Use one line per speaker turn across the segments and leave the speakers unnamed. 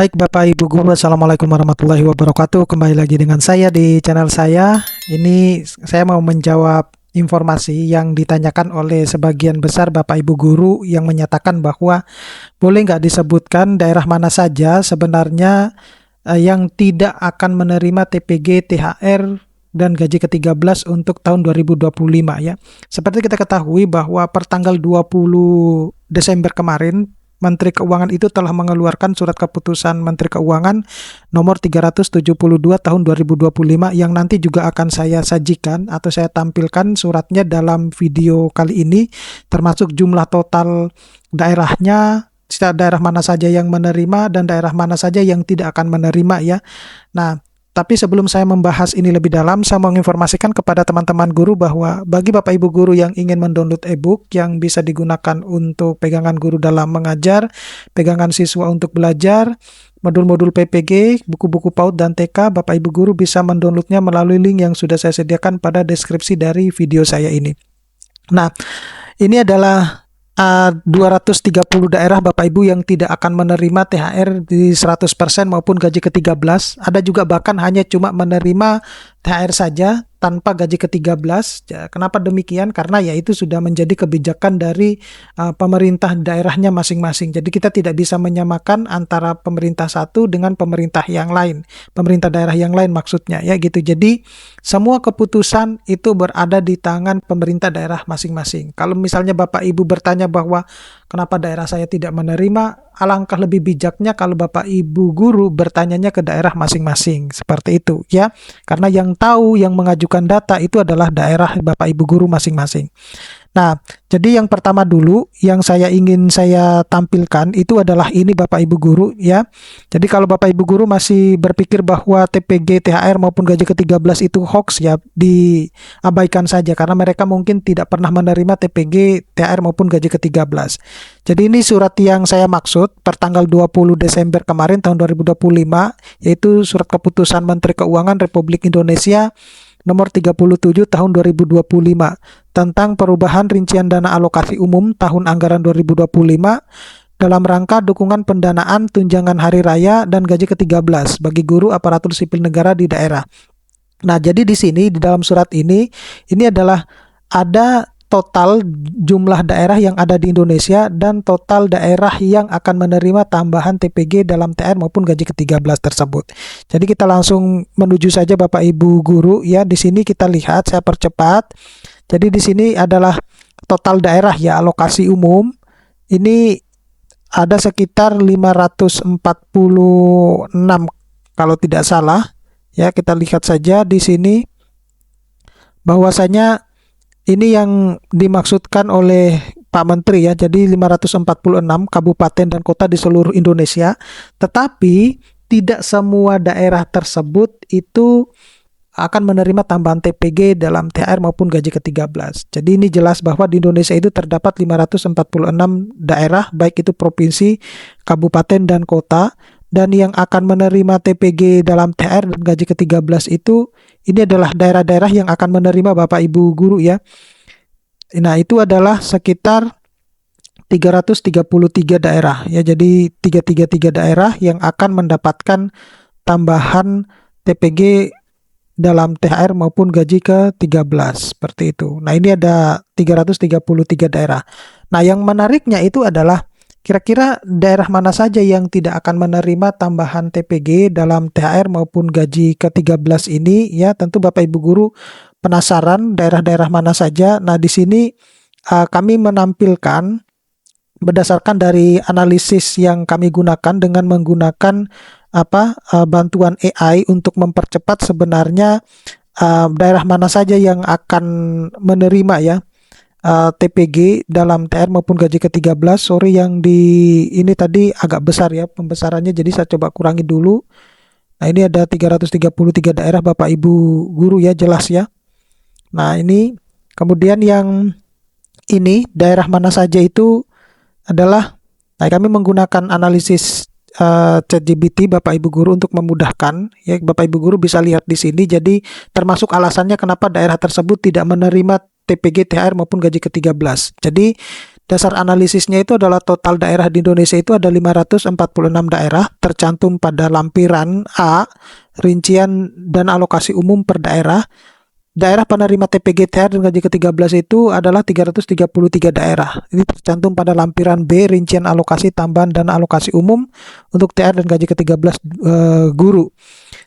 Baik Bapak Ibu Guru, Assalamualaikum warahmatullahi wabarakatuh. Kembali lagi dengan saya di channel saya. Ini saya mau menjawab informasi yang ditanyakan oleh sebagian besar Bapak Ibu Guru yang menyatakan bahwa boleh nggak disebutkan daerah mana saja sebenarnya yang tidak akan menerima TPG, THR, dan gaji ke-13 untuk tahun 2025 ya. Seperti kita ketahui bahwa per tanggal 20 Desember kemarin Menteri Keuangan itu telah mengeluarkan surat keputusan Menteri Keuangan nomor 372 tahun 2025 yang nanti juga akan saya sajikan atau saya tampilkan suratnya dalam video kali ini, termasuk jumlah total daerahnya, daerah mana saja yang menerima dan daerah mana saja yang tidak akan menerima ya. Nah, tapi sebelum saya membahas ini lebih dalam, saya mau menginformasikan kepada teman-teman guru bahwa bagi Bapak Ibu guru yang ingin mendownload e-book yang bisa digunakan untuk pegangan guru dalam mengajar, pegangan siswa untuk belajar, modul-modul PPG, buku-buku PAUD dan TK, Bapak Ibu guru bisa mendownloadnya melalui link yang sudah saya sediakan pada deskripsi dari video saya ini. Nah, ini adalah 230 daerah Bapak Ibu yang tidak akan menerima THR di 100% maupun gaji ke-13. Ada juga bahkan hanya cuma menerima THR saja tanpa gaji ke-13. Kenapa demikian? Karena ya itu sudah menjadi kebijakan dari pemerintah daerahnya masing-masing. Jadi kita tidak bisa menyamakan antara pemerintah satu dengan pemerintah yang lain. Pemerintah daerah yang lain maksudnya ya gitu. Jadi semua keputusan itu berada di tangan pemerintah daerah masing-masing. Kalau misalnya Bapak Ibu bertanya bahwa kenapa daerah saya tidak menerima, alangkah lebih bijaknya kalau Bapak Ibu guru bertanyanya ke daerah masing-masing. Seperti itu ya. Karena yang tahu, yang mengajukan data itu adalah daerah Bapak Ibu guru masing-masing. Nah, jadi yang pertama dulu yang saya ingin saya tampilkan itu adalah ini Bapak Ibu guru ya. Jadi kalau Bapak Ibu guru masih berpikir bahwa TPG, THR maupun gaji ke-13 itu hoax ya, diabaikan saja karena mereka mungkin tidak pernah menerima TPG, THR maupun gaji ke-13. Jadi ini surat yang saya maksud per tanggal 20 Desember kemarin tahun 2025, yaitu surat keputusan Menteri Keuangan Republik Indonesia nomor 37 tahun 2025 tentang perubahan rincian dana alokasi umum tahun anggaran 2025 dalam rangka dukungan pendanaan tunjangan hari raya dan gaji ke-13 bagi guru aparatur sipil negara di daerah. Nah, jadi di sini di dalam surat ini adalah ada total jumlah daerah yang ada di Indonesia dan total daerah yang akan menerima tambahan TPG dalam THR maupun gaji ke-13 tersebut. Jadi kita langsung menuju saja Bapak Ibu guru ya. Di sini kita lihat, saya percepat. Jadi di sini adalah total daerah ya, alokasi umum. Ini ada sekitar 546 kalau tidak salah. Ya, kita lihat saja di sini bahwasanya ini yang dimaksudkan oleh Pak Menteri ya, jadi 546 kabupaten dan kota di seluruh Indonesia, tetapi tidak semua daerah tersebut itu akan menerima tambahan TPG dalam THR maupun gaji ke-13. Jadi ini jelas bahwa di Indonesia itu terdapat 546 daerah, baik itu provinsi, kabupaten, dan kota. Dan yang akan menerima TPG dalam THR dan gaji ke-13 itu, ini adalah daerah-daerah yang akan menerima Bapak Ibu guru ya. Nah, itu adalah sekitar 333 daerah ya. Jadi 333 daerah yang akan mendapatkan tambahan TPG dalam THR maupun gaji ke-13 seperti itu. Nah, ini ada 333 daerah. Nah, yang menariknya itu adalah kira-kira daerah mana saja yang tidak akan menerima tambahan TPG dalam THR maupun gaji ke-13 ini ya. Tentu Bapak Ibu guru penasaran daerah-daerah mana saja. Nah, di sini kami menampilkan berdasarkan dari analisis yang kami gunakan dengan menggunakan bantuan AI untuk mempercepat sebenarnya daerah mana saja yang akan menerima ya TPG dalam THR maupun gaji ke-13. Sorry yang di ini tadi agak besar ya pembesarannya, jadi saya coba kurangi dulu. Nah, ini ada 333 daerah Bapak Ibu guru ya, jelas ya. Nah, ini kemudian yang ini daerah mana saja itu adalah, nah kami menggunakan analisis ChatGPT Bapak Ibu guru untuk memudahkan ya. Bapak Ibu guru bisa lihat di sini. Jadi termasuk alasannya kenapa daerah tersebut tidak menerima TPG, THR maupun gaji ke-13. Jadi Dasar analisisnya itu adalah total daerah di Indonesia itu ada 546 daerah tercantum pada lampiran A, rincian dan alokasi umum per daerah. Daerah penerima TPG THR dan gaji ke-13 itu adalah 333 daerah. Ini tercantum pada lampiran B, rincian alokasi tambahan dan alokasi umum untuk THR dan gaji ke-13 guru.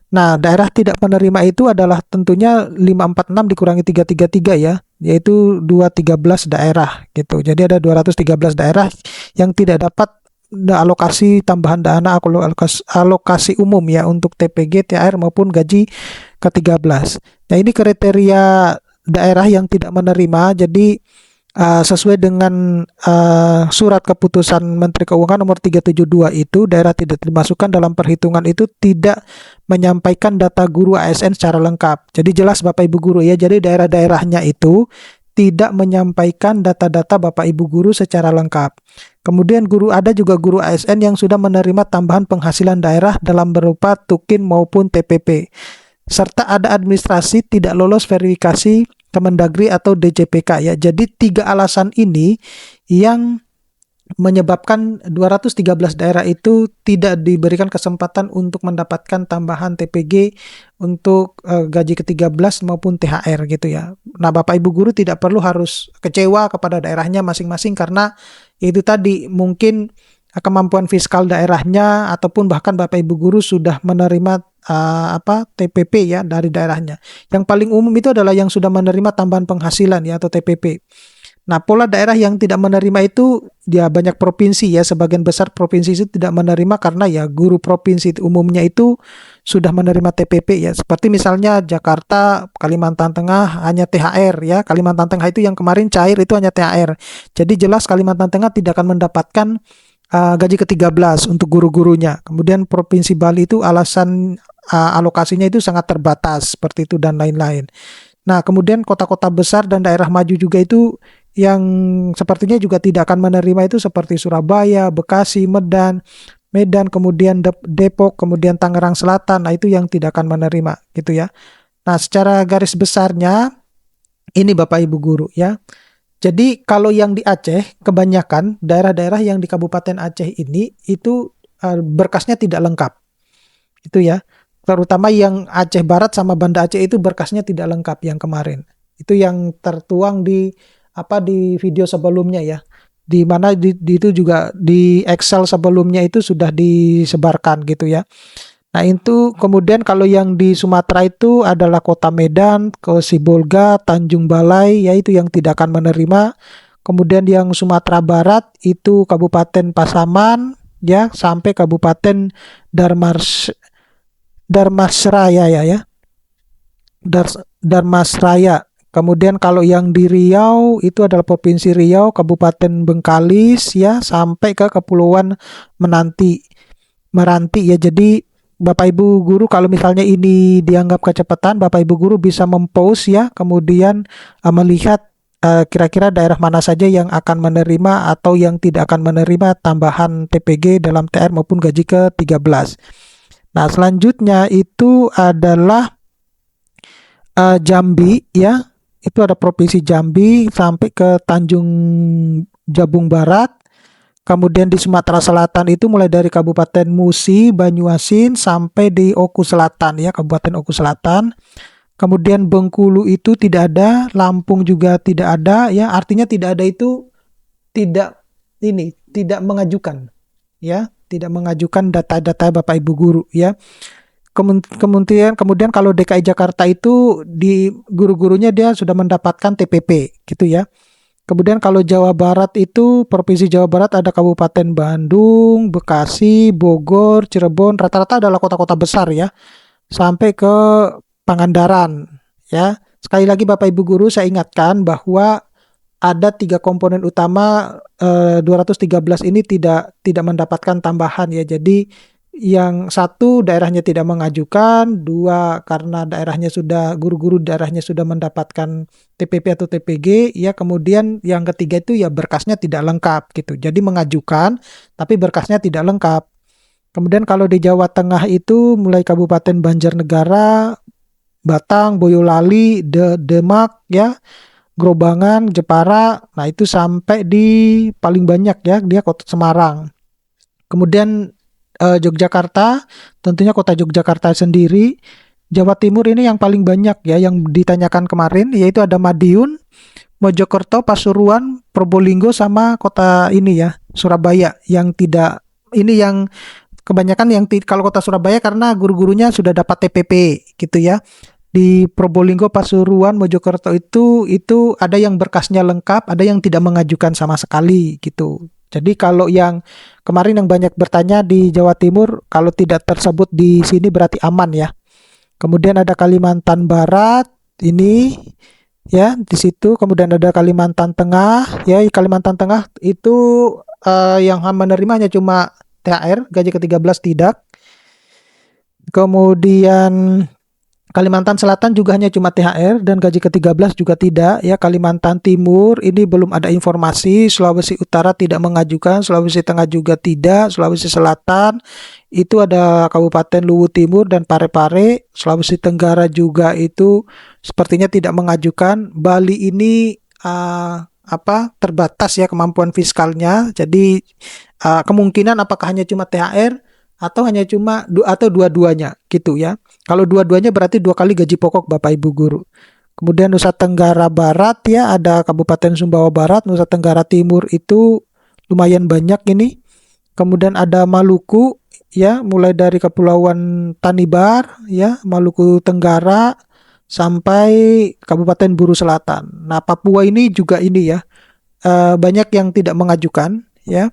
Nah, daerah tidak penerima itu adalah tentunya 546 dikurangi 333 ya, yaitu 213 daerah gitu. Jadi ada 213 daerah yang tidak dapat alokasi tambahan dana alokasi umum ya untuk TPG, THR maupun gaji ke-13. Nah, ini kriteria daerah yang tidak menerima. Jadi sesuai dengan surat keputusan Menteri Keuangan nomor 372 itu, daerah tidak dimasukkan dalam perhitungan itu tidak menyampaikan data guru ASN secara lengkap. Jadi jelas Bapak Ibu guru ya, jadi daerah-daerahnya itu tidak menyampaikan data-data Bapak Ibu guru secara lengkap. Kemudian ada juga guru ASN yang sudah menerima tambahan penghasilan daerah dalam berupa tukin maupun TPP. Serta ada administrasi tidak lolos verifikasi Kemendagri atau DJPK ya. Jadi 3 alasan ini yang menyebabkan 213 daerah itu tidak diberikan kesempatan untuk mendapatkan tambahan TPG untuk gaji ke-13 maupun THR gitu ya. Nah, Bapak Ibu guru tidak perlu harus kecewa kepada daerahnya masing-masing karena itu tadi mungkin kemampuan fiskal daerahnya ataupun bahkan Bapak Ibu guru sudah menerima TPP ya dari daerahnya. Yang paling umum itu adalah yang sudah menerima tambahan penghasilan ya atau TPP. Nah, pola daerah yang tidak menerima itu dia banyak provinsi ya, sebagian besar provinsi itu tidak menerima karena ya guru provinsi umumnya itu sudah menerima TPP ya. Seperti misalnya Jakarta, Kalimantan Tengah hanya THR ya. Kalimantan Tengah itu yang kemarin cair itu hanya THR. Jadi jelas Kalimantan Tengah tidak akan mendapatkan gaji ke-13 untuk guru-gurunya. Kemudian Provinsi Bali itu alasan alokasinya itu sangat terbatas seperti itu dan lain-lain. Nah, kemudian kota-kota besar dan daerah maju juga itu yang sepertinya juga tidak akan menerima itu seperti Surabaya, Bekasi, Medan, kemudian Depok, kemudian Tangerang Selatan. Nah, itu yang tidak akan menerima gitu ya. Nah, secara garis besarnya ini Bapak Ibu guru ya. Jadi kalau yang di Aceh, kebanyakan daerah-daerah yang di Kabupaten Aceh ini itu berkasnya tidak lengkap. Itu ya. Terutama yang Aceh Barat sama Banda Aceh itu berkasnya tidak lengkap yang kemarin. Itu yang tertuang di video sebelumnya ya. Di mana itu juga di Excel sebelumnya itu sudah disebarkan gitu ya. Nah, itu kemudian kalau yang di Sumatera itu adalah Kota Medan, ke Sibolga, Tanjung Balai, yaitu yang tidak akan menerima. Kemudian yang Sumatera Barat itu Kabupaten Pasaman, ya, sampai Kabupaten Darmasraya ya. Darmasraya. Kemudian kalau yang di Riau itu adalah Provinsi Riau, Kabupaten Bengkalis, ya, sampai ke Kepulauan Meranti ya. Jadi Bapak Ibu guru kalau misalnya ini dianggap kecepatan, Bapak Ibu guru bisa mempost ya, kemudian melihat kira-kira daerah mana saja yang akan menerima atau yang tidak akan menerima tambahan TPG dalam TR maupun gaji ke-13. Nah, selanjutnya itu adalah Jambi ya. Itu ada Provinsi Jambi sampai ke Tanjung Jabung Barat. Kemudian di Sumatera Selatan itu mulai dari Kabupaten Musi, Banyuasin sampai di Oku Selatan ya, Kabupaten Oku Selatan. Kemudian Bengkulu itu tidak ada, Lampung juga tidak ada ya. Artinya tidak ada itu tidak mengajukan ya, tidak mengajukan data-data Bapak Ibu guru ya. Kemudian kalau DKI Jakarta itu di guru-gurunya dia sudah mendapatkan TPP gitu ya. Kemudian kalau Jawa Barat itu Provinsi Jawa Barat ada Kabupaten Bandung, Bekasi, Bogor, Cirebon, rata-rata adalah kota-kota besar ya. Sampai ke Pangandaran ya. Sekali lagi Bapak Ibu guru saya ingatkan bahwa ada 3 komponen utama 213 ini tidak mendapatkan tambahan ya. Jadi yang satu daerahnya tidak mengajukan, 2 karena daerahnya sudah guru-guru daerahnya sudah mendapatkan TPP atau TPG ya, kemudian yang ketiga itu ya berkasnya tidak lengkap gitu. Jadi mengajukan tapi berkasnya tidak lengkap. Kemudian kalau di Jawa Tengah itu mulai Kabupaten Banjarnegara, Batang, Boyolali, Demak ya, Grobangan, Jepara, nah itu sampai di paling banyak ya, dia kota Semarang. Kemudian Yogyakarta, tentunya kota Yogyakarta sendiri. Jawa Timur ini yang paling banyak ya, yang ditanyakan kemarin, yaitu ada Madiun, Mojokerto, Pasuruan, Probolinggo, sama kota ini ya, Surabaya, yang tidak, ini yang kebanyakan yang kalau kota Surabaya karena guru-gurunya sudah dapat TPP gitu ya. Di Probolinggo, Pasuruan, Mojokerto itu ada yang berkasnya lengkap, ada yang tidak mengajukan sama sekali gitu. Jadi kalau yang kemarin yang banyak bertanya di Jawa Timur, kalau tidak tersebut di sini berarti aman ya. Kemudian ada Kalimantan Barat, ini ya di situ. Kemudian ada Kalimantan Tengah, ya Kalimantan Tengah itu yang menerimanya cuma THR, gaji ke-13 tidak. Kemudian Kalimantan Selatan juga hanya cuma THR dan gaji ke-13 juga tidak ya. Kalimantan Timur ini belum ada informasi, Sulawesi Utara tidak mengajukan, Sulawesi Tengah juga tidak, Sulawesi Selatan itu ada Kabupaten Luwu Timur dan Parepare, Sulawesi Tenggara juga itu sepertinya tidak mengajukan. Bali ini terbatas ya kemampuan fiskalnya, jadi kemungkinan apakah hanya cuma THR atau hanya cuma atau dua-duanya gitu ya. Kalau dua-duanya berarti 2 kali gaji pokok Bapak Ibu guru. Kemudian Nusa Tenggara Barat ya ada Kabupaten Sumbawa Barat, Nusa Tenggara Timur itu lumayan banyak ini. Kemudian ada Maluku ya, mulai dari Kepulauan Tanibar ya, Maluku Tenggara sampai Kabupaten Buru Selatan. Nah, Papua ini juga ini ya, banyak yang tidak mengajukan ya.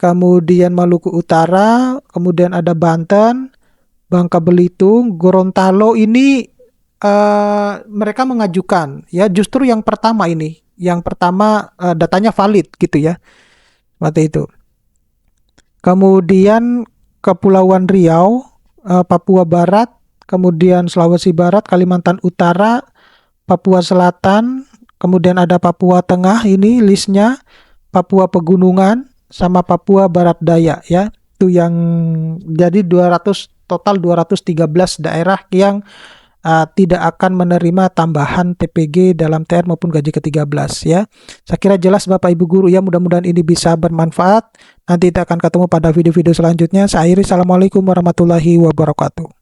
Kemudian Maluku Utara, kemudian ada Banten, Bangka Belitung, Gorontalo ini mereka mengajukan ya, justru yang pertama ini, yang pertama datanya valid gitu ya, seperti itu. Kemudian Kepulauan Riau, Papua Barat, kemudian Sulawesi Barat, Kalimantan Utara, Papua Selatan, kemudian ada Papua Tengah ini listnya, Papua Pegunungan, sama Papua Barat Daya ya. Itu yang jadi 213 daerah yang tidak akan menerima tambahan TPG dalam TR maupun gaji ke-13 ya. Saya kira jelas Bapak Ibu guru ya, mudah-mudahan ini bisa bermanfaat. Nanti kita akan ketemu pada video-video selanjutnya. Saya akhiri, assalamualaikum warahmatullahi wabarakatuh.